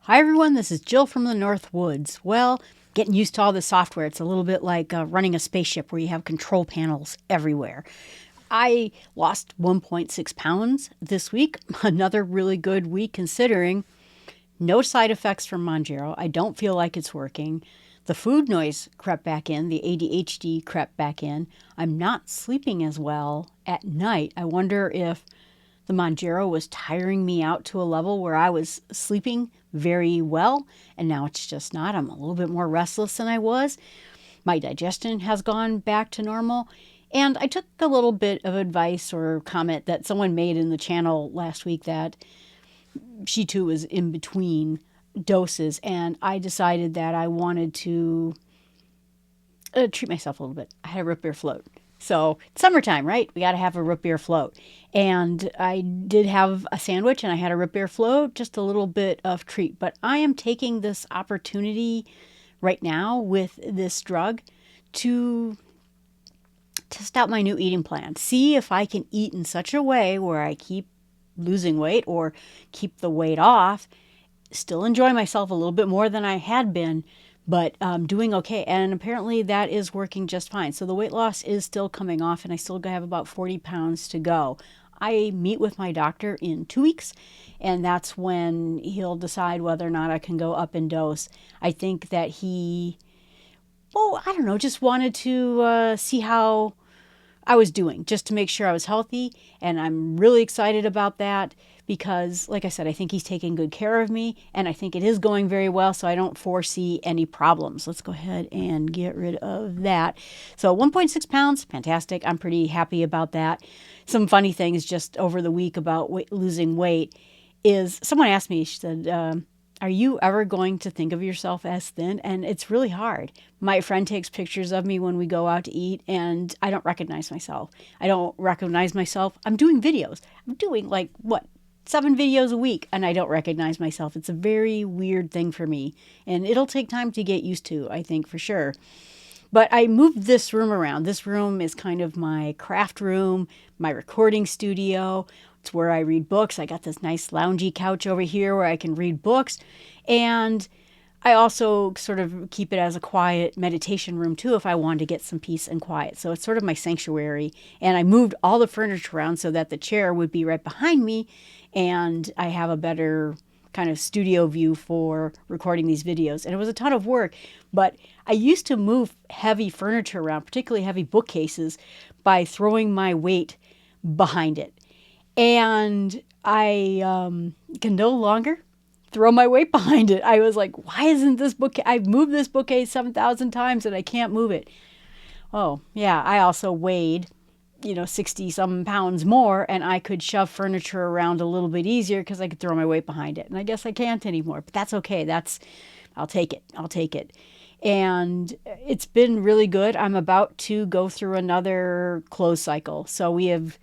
Hi everyone, this is Jill from the North Woods. Well, getting used to all the software. It's a little bit like running a spaceship where you have control panels everywhere. I lost 1.6 pounds this week. Another really good week considering. No side effects from Monjero. I don't feel like it's working. The food noise crept back in. The ADHD crept back in. I'm not sleeping as well at night. I wonder if the Monjero was tiring me out to a level where I was sleeping very well, and now it's just not. I'm a little bit more restless than I was. My digestion has gone back to normal. And I took a little bit of advice or comment that someone made in the channel last week that she too was in between doses, and I decided that I wanted to treat myself a little bit. I had a root beer float. So it's summertime, right? We got to have a root beer float. And I did have a sandwich and I had a root beer float, just a little bit of treat. But I am taking this opportunity right now with this drug to test out my new eating plan. See if I can eat in such a way where I keep losing weight or keep the weight off, still enjoy myself a little bit more than I had been, but doing okay. And apparently that is working just fine. So the weight loss is still coming off, and I still have about 40 pounds to go. I meet with my doctor in 2 weeks, and that's when he'll decide whether or not I can go up in dose. I think that he, I don't know, just wanted to see how I was doing, just to make sure I was healthy. And I'm really excited about that because, like I said, I think he's taking good care of me, and I think it is going very well, so I don't foresee any problems. Let's go ahead and get rid of that. So 1.6 pounds, fantastic. I'm pretty happy about that. Some funny things just over the week about losing weight is someone asked me, she said, are you ever going to think of yourself as thin? And it's really hard. My friend takes pictures of me when we go out to eat, and I don't recognize myself. I don't recognize myself. I'm doing videos. I'm doing 7 videos a week, and I don't recognize myself. It's a very weird thing for me, and it'll take time to get used to, I think, for sure. But I moved this room around. This room is kind of my craft room, my recording studio. It's where I read books. I got this nice loungy couch over here where I can read books. And I also sort of keep it as a quiet meditation room too if I wanted to get some peace and quiet. So it's sort of my sanctuary. And I moved all the furniture around so that the chair would be right behind me, and I have a better kind of studio view for recording these videos. And it was a ton of work, but I used to move heavy furniture around, particularly heavy bookcases, by throwing my weight behind it. And I can no longer throw my weight behind it. I was like, why isn't this bookcase? I've moved this bookcase 7,000 times and I can't move it. Oh, yeah, I also weighed 60 some pounds more, and I could shove furniture around a little bit easier because I could throw my weight behind it. And I guess I can't anymore, but that's okay. I'll take it. I'll take it. And it's been really good. I'm about to go through another clothes cycle. So we have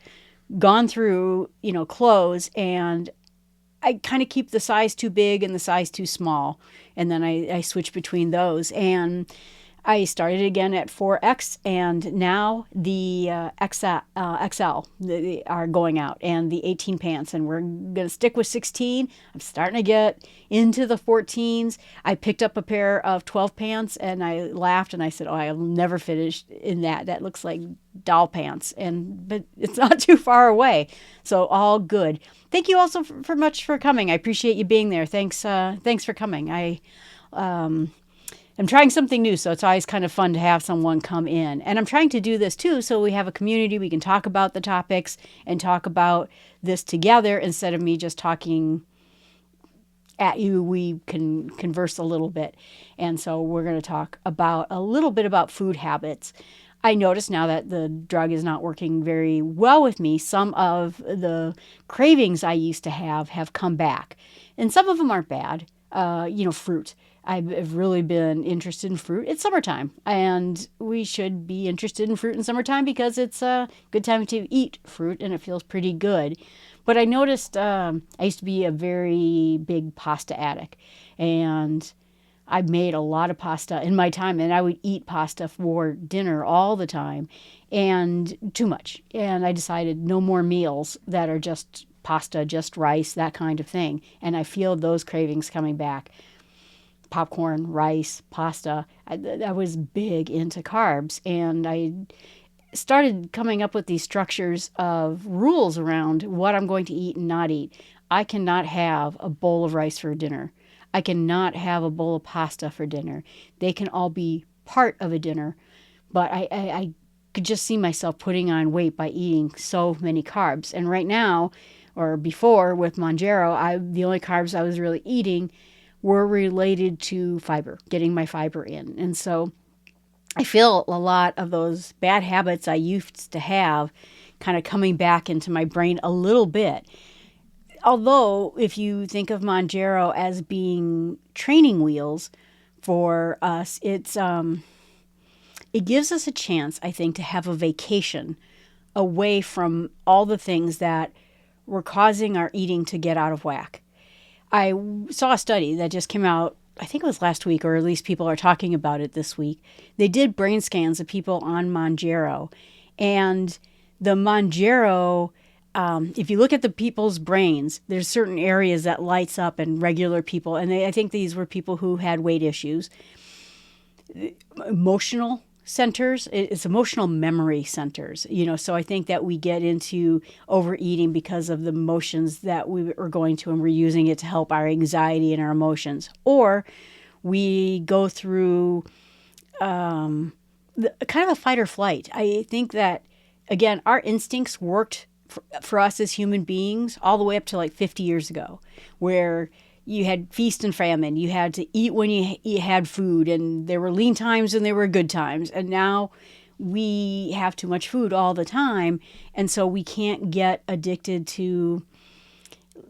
gone through, clothes, and I kind of keep the size too big and the size too small. And then I switch between those. And I started again at 4X, and now the XL are going out, and the 18 pants, and we're going to stick with 16. I'm starting to get into the 14s. I picked up a pair of 12 pants, and I laughed, and I said, I'll never finish in that. That looks like doll pants, but it's not too far away. So all good. Thank you also for much for coming. I appreciate you being there. Thanks for coming. I'm trying something new, so it's always kind of fun to have someone come in. And I'm trying to do this too, so we have a community. We can talk about the topics and talk about this together instead of me just talking at you. We can converse a little bit. And so we're going to talk about a little bit about food habits. I notice now that the drug is not working very well with me. Some of the cravings I used to have come back. And some of them aren't bad. Fruit. I've really been interested in fruit. It's summertime, and we should be interested in fruit in summertime because it's a good time to eat fruit, and it feels pretty good. But I noticed I used to be a very big pasta addict, and I made a lot of pasta in my time, and I would eat pasta for dinner all the time, and too much. And I decided no more meals that are just pasta, just rice, that kind of thing. And I feel those cravings coming back. Popcorn, rice, pasta. I was big into carbs, and I started coming up with these structures of rules around what I'm going to eat and not eat. I cannot have a bowl of rice for dinner. I cannot have a bowl of pasta for dinner. They can all be part of a dinner, but I could just see myself putting on weight by eating so many carbs. And right now, or before with Monjero, the only carbs I was really eating were related to fiber, getting my fiber in. And so I feel a lot of those bad habits I used to have kind of coming back into my brain a little bit. Although, if you think of Monjero as being training wheels for us, it gives us a chance, I think, to have a vacation away from all the things that were causing our eating to get out of whack. I saw a study that just came out, I think it was last week, or at least people are talking about it this week. They did brain scans of people on Monjero. And the Monjero, if you look at the people's brains, there's certain areas that lights up in regular people. And I think these were people who had weight issues. Emotional centers, it's emotional memory centers, so I think that we get into overeating because of the emotions that we are going to, and we're using it to help our anxiety and our emotions. Or we go through kind of a fight or flight. I think that, again, our instincts worked for us as human beings all the way up to like 50 years ago, where you had feast and famine. You had to eat when you had food, and there were lean times and there were good times. And now we have too much food all the time, and so we can't get addicted to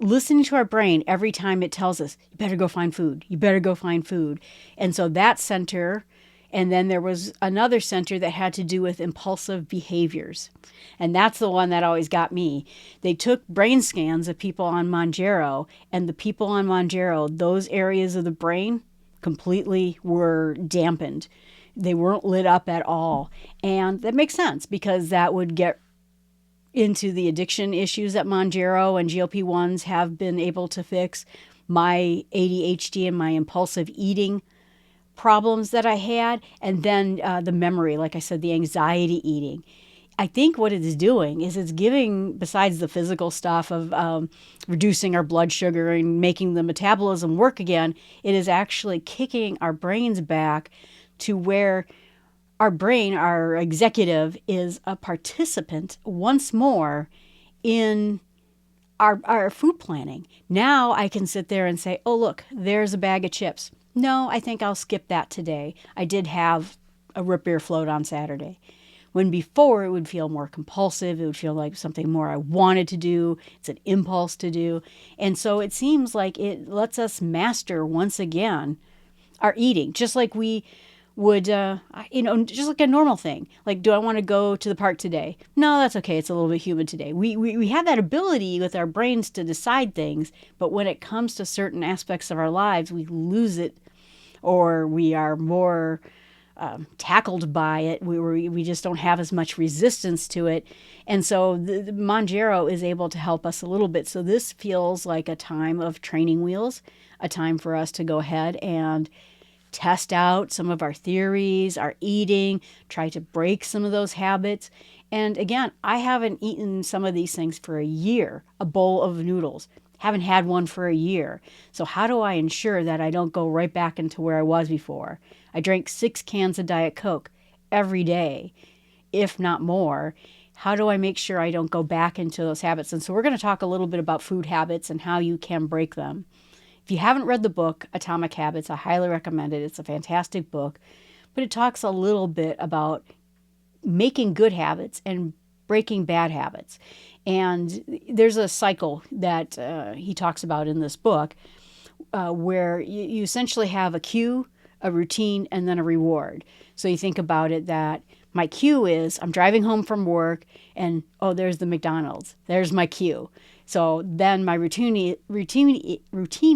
listening to our brain every time it tells us, you better go find food. You better go find food. And so that center, and then there was another center that had to do with impulsive behaviors. And that's the one that always got me. They took brain scans of people on Monjero, and the people on Monjero, those areas of the brain completely were dampened. They weren't lit up at all. And that makes sense, because that would get into the addiction issues that Monjero and GLP-1s have been able to fix, my ADHD and my impulsive eating problems that I had, and then the memory, like I said, the anxiety eating. I think what it is doing is it's giving, besides the physical stuff of reducing our blood sugar and making the metabolism work again, it is actually kicking our brains back to where our brain, our executive, is a participant once more in our food planning. Now I can sit there and say, oh, look, there's a bag of chips. No, I think I'll skip that today. I did have a root beer float on Saturday. When before it would feel more compulsive, it would feel like something more I wanted to do. It's an impulse to do. And so it seems like it lets us master once again our eating, just like we would, just like a normal thing. Like, do I want to go to the park today? No, that's okay. It's a little bit humid today. We have that ability with our brains to decide things, but when it comes to certain aspects of our lives, we lose it, or we are more tackled by it. We just don't have as much resistance to it. And so the Monjero is able to help us a little bit. So this feels like a time of training wheels, a time for us to go ahead and test out some of our theories, our eating, try to break some of those habits. And again, I haven't eaten some of these things for a year, a bowl of noodles. Haven't had one for a year. So how do I ensure that I don't go right back into where I was before? I drank 6 cans of Diet Coke every day, if not more. How do I make sure I don't go back into those habits? And so we're going to talk a little bit about food habits and how you can break them. If you haven't read the book, Atomic Habits, I highly recommend it. It's a fantastic book, but it talks a little bit about making good habits and breaking bad habits. And there's a cycle that he talks about in this book where you essentially have a cue, a routine, and then a reward. So you think about it that my cue is I'm driving home from work and, oh, there's the McDonald's. There's my cue. So then my routine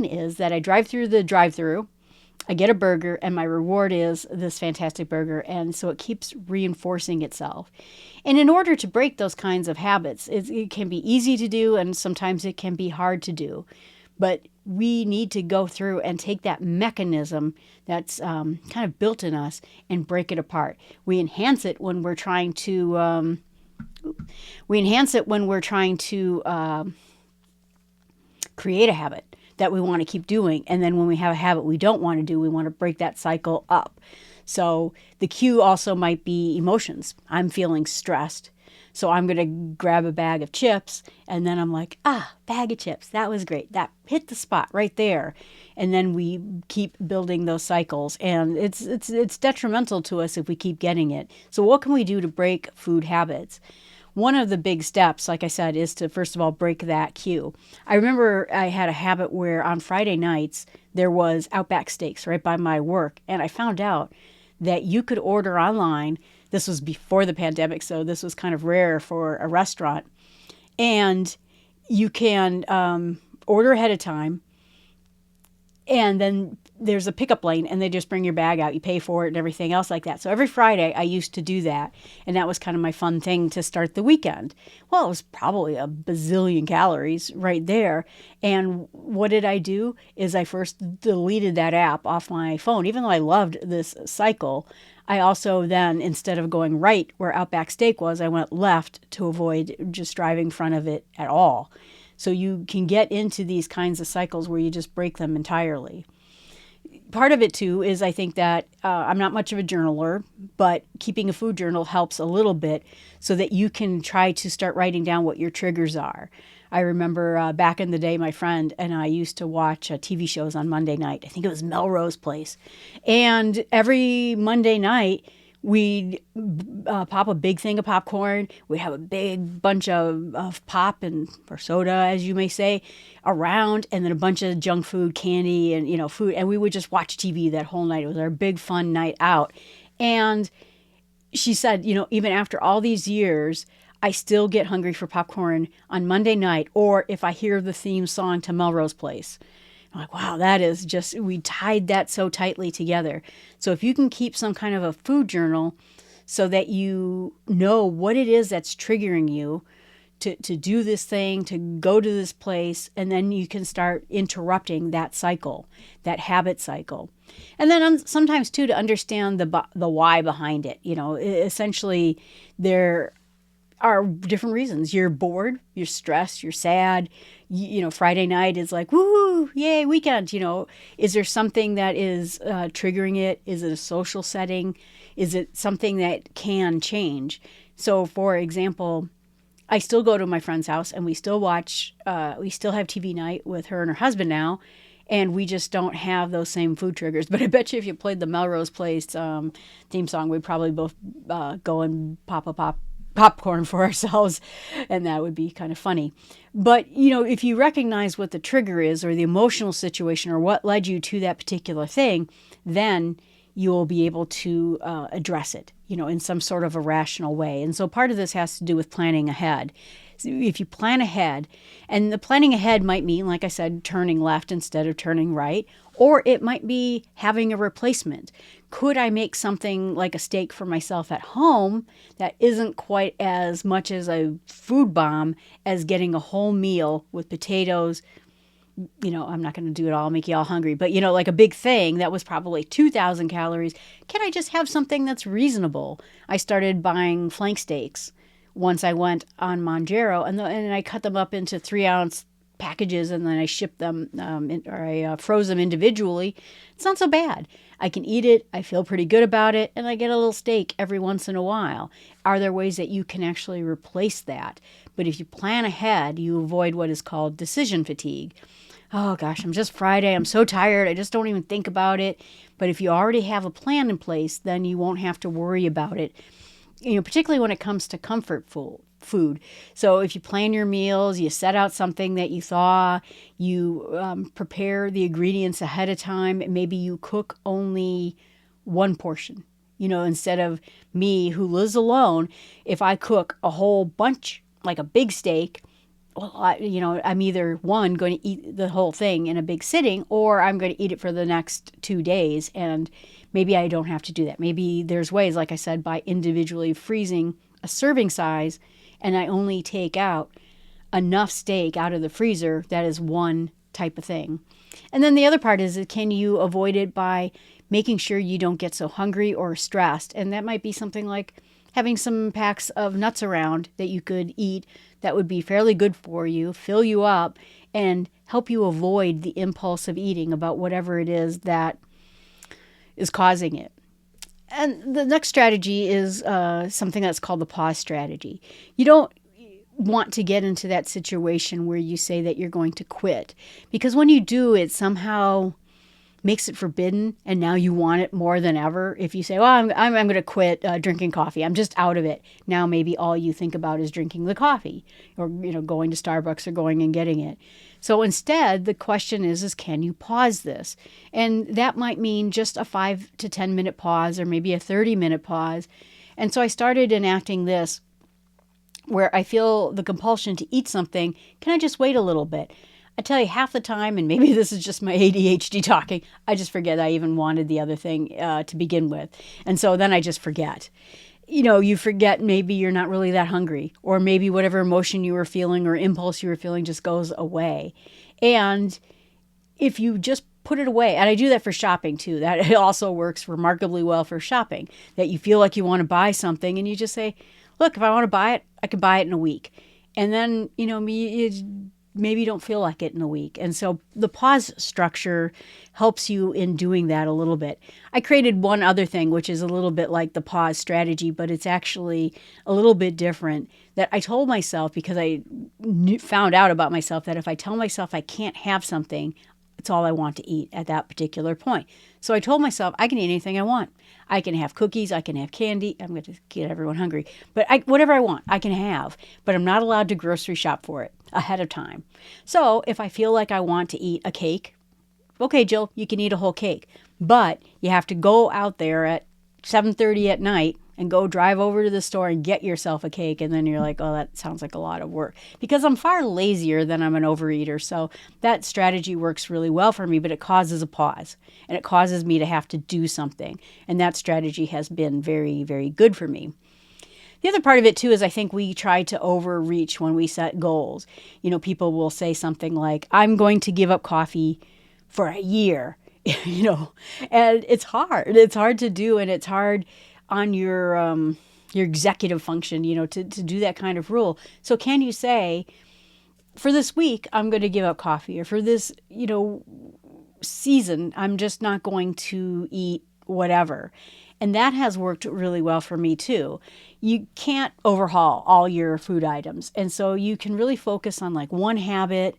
is that I drive through the drive-through I get a burger and my reward is this fantastic burger. And so it keeps reinforcing itself. And in order to break those kinds of habits, it can be easy to do and sometimes it can be hard to do. But we need to go through and take that mechanism that's kind of built in us and break it apart. We enhance it when we're trying to create a habit that we want to keep doing. And then when we have a habit we don't want to do, we want to break that cycle up. So the cue also might be emotions. I'm feeling stressed. So I'm going to grab a bag of chips and then I'm like, bag of chips. That was great. That hit the spot right there. And then we keep building those cycles and it's detrimental to us if we keep getting it. So what can we do to break food habits? One of the big steps, like I said, is to first of all break that cue. I remember I had a habit where on Friday nights there was Outback Steaks right by my work, and I found out that you could order online. This was before the pandemic, so this was kind of rare for a restaurant. And you can order ahead of time, and then there's a pickup lane and they just bring your bag out. You pay for it and everything else like that. So every Friday I used to do that. And that was kind of my fun thing to start the weekend. Well, it was probably a bazillion calories right there. And what did I do is I first deleted that app off my phone. Even though I loved this cycle, I also then, instead of going right where Outback Steak was, I went left to avoid just driving in front of it at all. So you can get into these kinds of cycles where you just break them entirely. Part of it, too, is I think that I'm not much of a journaler, but keeping a food journal helps a little bit so that you can try to start writing down what your triggers are. I remember back in the day, my friend and I used to watch TV shows on Monday night. I think it was Melrose Place. And every Monday night, we'd pop a big thing of popcorn. We'd have a big bunch of pop or soda, as you may say, around, and then a bunch of junk food, candy, and food. And we would just watch TV that whole night. It was our big fun night out. And she said, even after all these years, I still get hungry for popcorn on Monday night, or if I hear the theme song to Melrose Place. I'm like, wow, that is just, we tied that so tightly together. So if you can keep some kind of a food journal so that you know what it is that's triggering you to do this thing, to go to this place, and then you can start interrupting that cycle, that habit cycle. And then sometimes, too, to understand the why behind it. Essentially, there are different reasons. You're bored, you're stressed, you're sad. Friday night is like, woo, yay, weekend. Is there something that is triggering it? Is it a social setting? Is it something that can change? So, for example, I still go to my friend's house and we still watch, we still have TV night with her and her husband now. And we just don't have those same food triggers. But I bet you if you played the Melrose Place theme song, we'd probably both go and pop popcorn for ourselves, and that would be kind of funny. But if you recognize what the trigger is or the emotional situation or what led you to that particular thing, then you'll be able to address it in some sort of a rational way. And so part of this has to do with planning ahead. So if you plan ahead, and the planning ahead might mean, like I said, turning left instead of turning right, or it might be having a replacement. Could I make something like a steak for myself at home that isn't quite as much as a food bomb as getting a whole meal with potatoes? I'm not going to do it all, make you all hungry, but like a big thing that was probably 2,000 calories. Can I just have something that's reasonable? I started buying flank steaks once I went on Monjero, and I cut them up into 3-ounce packages, and then I shipped them I froze them individually. It's not so bad. I can eat it. I feel pretty good about it, and I get a little steak every once in a while. Are there ways that you can actually replace that? But if you plan ahead, you avoid what is called decision fatigue. Oh gosh, I'm just Friday. I'm so tired. I just don't even think about it. But if you already have a plan in place, then you won't have to worry about it. Particularly when it comes to comfort food. So if you plan your meals, you set out something that you thaw, you prepare the ingredients ahead of time. Maybe you cook only one portion. Instead of me who lives alone, if I cook a whole bunch, like a big steak, well, I'm either one going to eat the whole thing in a big sitting, or I'm going to eat it for the next 2 days. And maybe I don't have to do that. Maybe there's ways, like I said, by individually freezing a serving size, and I only take out enough steak out of the freezer that is one type of thing. And then the other part is, can you avoid it by making sure you don't get so hungry or stressed? And that might be something like having some packs of nuts around that you could eat that would be fairly good for you, fill you up, and help you avoid the impulse of eating about whatever it is that is causing it. And the next strategy is something that's called the pause strategy. You don't want to get into that situation where you say that you're going to quit, because when you do, it somehow makes it forbidden, and now you want it more than ever. If you say, well, I'm going to quit drinking coffee, I'm just out of it, now maybe all you think about is drinking the coffee, or going to Starbucks or going and getting it. So instead, the question is can you pause this? And that might mean just a 5 to 10 minute pause, or maybe a 30-minute pause. And so I started enacting this, where I feel the compulsion to eat something. Can I just wait a little bit? I tell you, half the time, and maybe this is just my ADHD talking, I just forget I even wanted the other thing to begin with. And so then I just forget. You forget maybe you're not really that hungry, or maybe whatever emotion you were feeling or impulse you were feeling just goes away. And if you just put it away, and I do that for shopping too, that also works remarkably well for shopping, that you feel like you want to buy something and you just say, look, if I want to buy it, I can buy it in a week. And then, maybe you don't feel like it in a week. And so the pause structure helps you in doing that a little bit. I created one other thing, which is a little bit like the pause strategy, but it's actually a little bit different, that I told myself, because I found out about myself that if I tell myself I can't have something, it's all I want to eat at that particular point. So I told myself I can eat anything I want. I can have cookies, I can have candy. I'm going to get everyone hungry. But whatever I want, I can have. But I'm not allowed to grocery shop for it ahead of time. So if I feel like I want to eat a cake, okay, Jill, you can eat a whole cake. But you have to go out there at 7:30 at night and go drive over to the store and get yourself a cake. And then you're like, oh, that sounds like a lot of work, because I'm far lazier than I'm an overeater. So that strategy works really well for me, but it causes a pause and it causes me to have to do something. And that strategy has been very, very good for me. The other part of it too is I think we try to overreach when we set goals. People will say something like, I'm going to give up coffee for a year, and it's hard. It's hard to do, and it's hard on your executive function, to do that kind of rule. So can you say, for this week, I'm going to give up coffee, or for this, season, I'm just not going to eat whatever. And that has worked really well for me too. You can't overhaul all your food items. And so you can really focus on like one habit,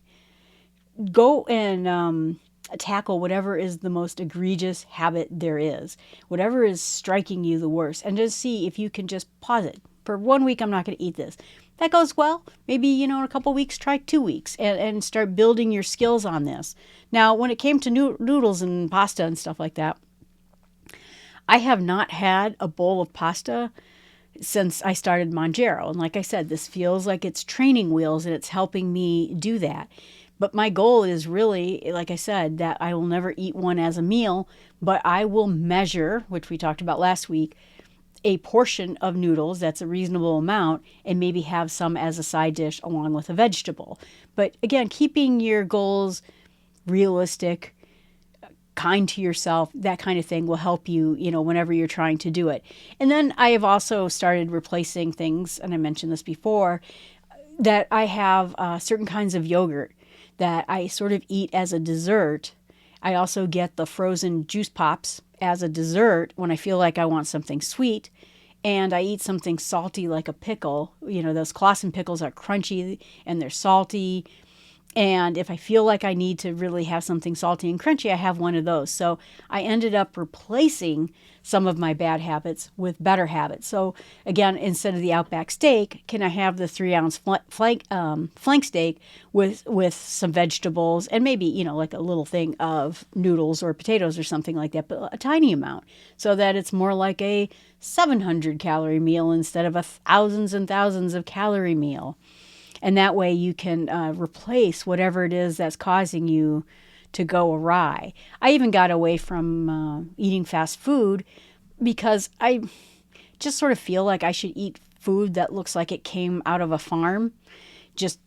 go and tackle whatever is the most egregious habit there is, whatever is striking you the worst, and just see if you can just pause it. For 1 week, I'm not going to eat this. If that goes well, maybe, in a couple weeks, try 2 weeks and start building your skills on this. Now, when it came to noodles and pasta and stuff like that, I have not had a bowl of pasta since I started Mangiaro. And like I said, this feels like it's training wheels and it's helping me do that. But my goal is really, like I said, that I will never eat one as a meal, but I will measure, which we talked about last week, a portion of noodles that's a reasonable amount, and maybe have some as a side dish along with a vegetable. But again, keeping your goals realistic, kind to yourself, that kind of thing will help you, whenever you're trying to do it. And then I have also started replacing things, and I mentioned this before, that I have certain kinds of yogurt that I sort of eat as a dessert. I also get the frozen juice pops as a dessert when I feel like I want something sweet. And I eat something salty like a pickle. Those Claussen pickles are crunchy and they're salty. And if I feel like I need to really have something salty and crunchy, I have one of those. So I ended up replacing some of my bad habits with better habits. So again, instead of the Outback steak, can I have the 3-ounce flank steak with some vegetables and maybe, like a little thing of noodles or potatoes or something like that, but a tiny amount, so that it's more like a 700 calorie meal instead of a thousands and thousands of calorie meal. And that way you can replace whatever it is that's causing you to go awry. I even got away from eating fast food because I just sort of feel like I should eat food that looks like it came out of a farm. Just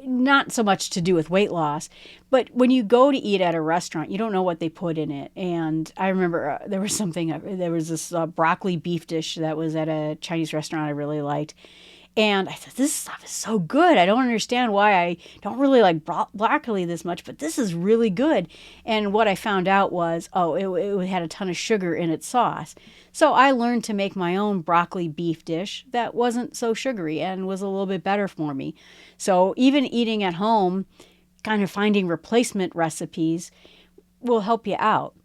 not so much to do with weight loss, but when you go to eat at a restaurant, you don't know what they put in it. And I remember there was this broccoli beef dish that was at a Chinese restaurant I really liked. And I thought, this stuff is so good. I don't understand why I don't really like broccoli this much, but this is really good. And what I found out was, it had a ton of sugar in its sauce. So I learned to make my own broccoli beef dish that wasn't so sugary and was a little bit better for me. So even eating at home, kind of finding replacement recipes will help you out.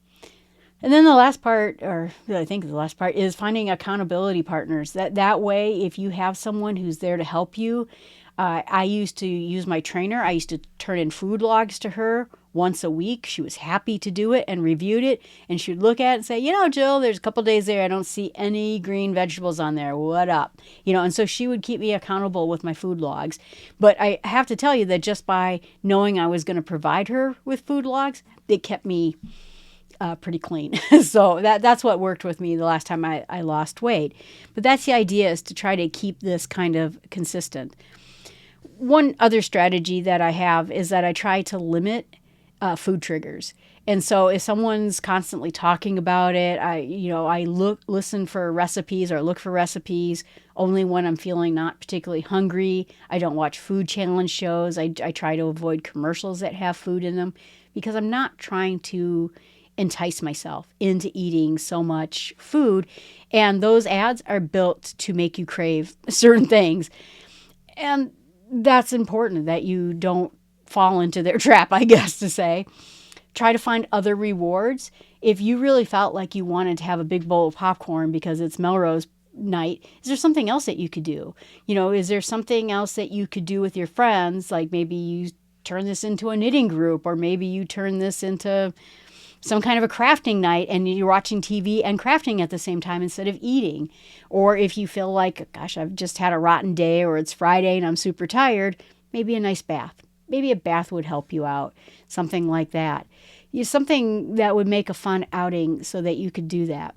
And then the last part, or I think the last part, is finding accountability partners. That way, if you have someone who's there to help you, I used to use my trainer. I used to turn in food logs to her once a week. She was happy to do it and reviewed it. And she would look at it and say, Jill, there's a couple days there I don't see any green vegetables on there. What up? And so she would keep me accountable with my food logs. But I have to tell you that just by knowing I was going to provide her with food logs, it kept me pretty clean. So that's what worked with me the last time I lost weight. But that's the idea, is to try to keep this kind of consistent. One other strategy that I have is that I try to limit food triggers. And so if someone's constantly talking about it, I listen for recipes or look for recipes only when I'm feeling not particularly hungry. I don't watch food challenge shows. I try to avoid commercials that have food in them, because I'm not trying to entice myself into eating so much food. And those ads are built to make you crave certain things. And that's important that you don't fall into their trap, I guess to say. Try to find other rewards. If you really felt like you wanted to have a big bowl of popcorn because it's Melrose night, is there something else that you could do? Is there something else that you could do with your friends? Like maybe you turn this into a knitting group, or maybe you turn this into some kind of a crafting night and you're watching TV and crafting at the same time instead of eating. Or if you feel like, gosh, I've just had a rotten day, or it's Friday and I'm super tired, maybe a nice bath. Maybe a bath would help you out, something like that. Something that would make a fun outing so that you could do that.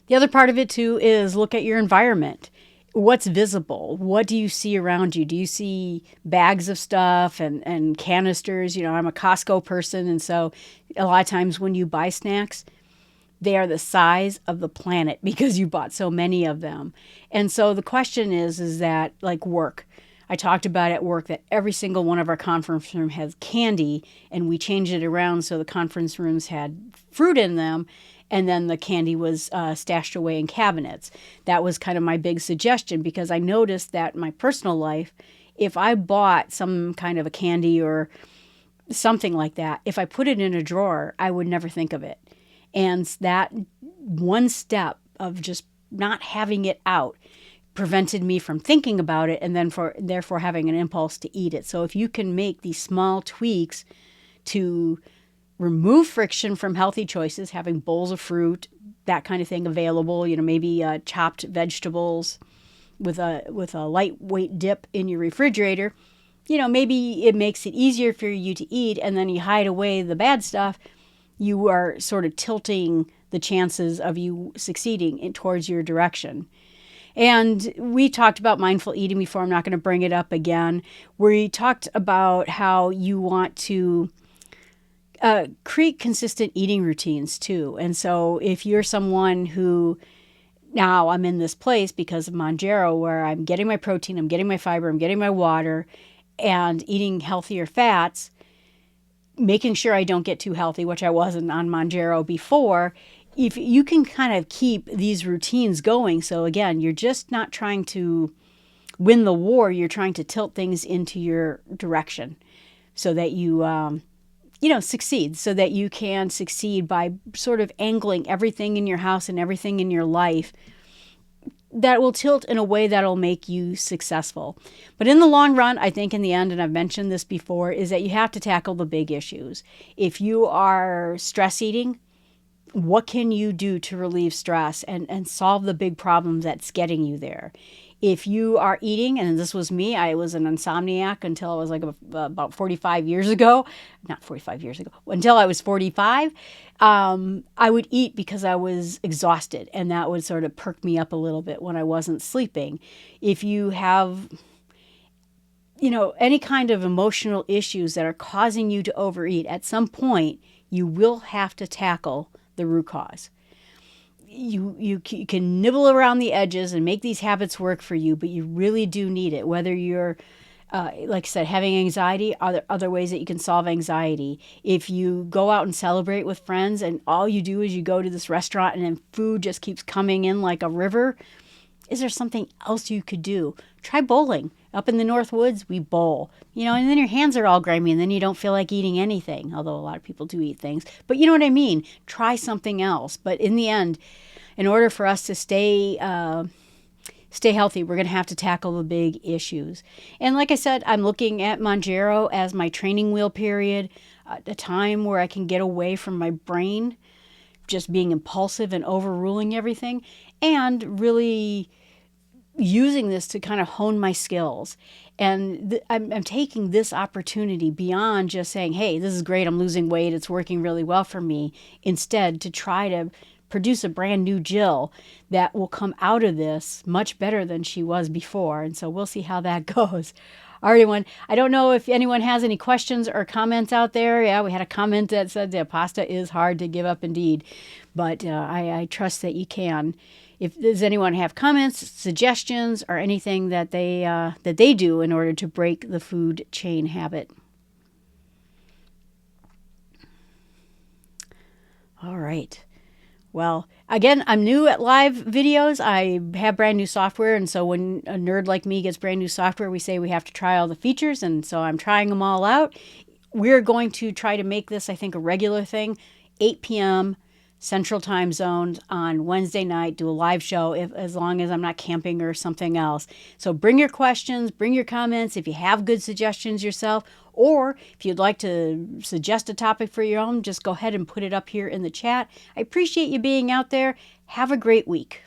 The other part of it too is look at your environment. What's visible? What do you see around you? Do you see bags of stuff and canisters? I'm a Costco person, and so a lot of times when you buy snacks, they are the size of the planet because you bought so many of them. And so the question is that, like work, I talked about at work that every single one of our conference rooms has candy, and we changed it around so the conference rooms had fruit in them, and then the candy was stashed away in cabinets. That was kind of my big suggestion, because I noticed that in my personal life, if I bought some kind of a candy or something like that, if I put it in a drawer, I would never think of it. And that one step of just not having it out prevented me from thinking about it, and then therefore having an impulse to eat it. So if you can make these small tweaks to remove friction from healthy choices, having bowls of fruit, that kind of thing available, maybe chopped vegetables with a lightweight dip in your refrigerator, maybe it makes it easier for you to eat, and then you hide away the bad stuff. You are sort of tilting the chances of you succeeding towards your direction. And we talked about mindful eating before. I'm not going to bring it up again. We talked about how you want to create consistent eating routines too. And so if you're someone who, now I'm in this place because of Monjaro, where I'm getting my protein, I'm getting my fiber, I'm getting my water, and eating healthier fats, making sure I don't get too healthy, which I wasn't on Monjaro before. If you can kind of keep these routines going, so again, you're just not trying to win the war, you're trying to tilt things into your direction so that you succeed, so that you can succeed by sort of angling everything in your house and everything in your life that will tilt in a way that'll make you successful. But in the long run, I think in the end, and I've mentioned this before, is that you have to tackle the big issues. If you are stress eating, what can you do to relieve stress and solve the big problem that's getting you there? If you are eating, and this was me, I was an insomniac until I was like about 45 years ago, not 45 years ago, until I was 45. I would eat because I was exhausted, and that would sort of perk me up a little bit when I wasn't sleeping. If you have any kind of emotional issues that are causing you to overeat, at some point you will have to tackle the root cause. You can nibble around the edges and make these habits work for you, but you really do need it. Whether you're, like I said, having anxiety, other ways that you can solve anxiety. If you go out and celebrate with friends and all you do is you go to this restaurant and then food just keeps coming in like a river, is there something else you could do? Try bowling. Up in the North Woods, we bowl. And then your hands are all grimy and then you don't feel like eating anything, although a lot of people do eat things. But you know what I mean? Try something else. But in the end, in order for us to stay healthy, we're going to have to tackle the big issues. And like I said, I'm looking at Mounjaro as my training wheel period, a time where I can get away from my brain just being impulsive and overruling everything, and really using this to kind of hone my skills. And I'm taking this opportunity beyond just saying, hey, this is great, I'm losing weight, it's working really well for me, instead to try to produce a brand new Jill that will come out of this much better than she was before. And so we'll see how that goes. All right, everyone. I don't know if anyone has any questions or comments out there. Yeah, we had a comment that said the pasta is hard to give up indeed. But I trust that you can. If does anyone have comments, suggestions, or anything that they do in order to break the food chain habit? All right. Well, again, I'm new at live videos. I have brand new software, and so when a nerd like me gets brand new software, we say we have to try all the features, and so I'm trying them all out. We're going to try to make this, I think, a regular thing, 8 p.m. Central Time Zones on Wednesday night, do a live show as long as I'm not camping or something else. So bring your questions, bring your comments. If you have good suggestions yourself, or if you'd like to suggest a topic for your own, just go ahead and put it up here in the chat. I appreciate you being out there. Have a great week.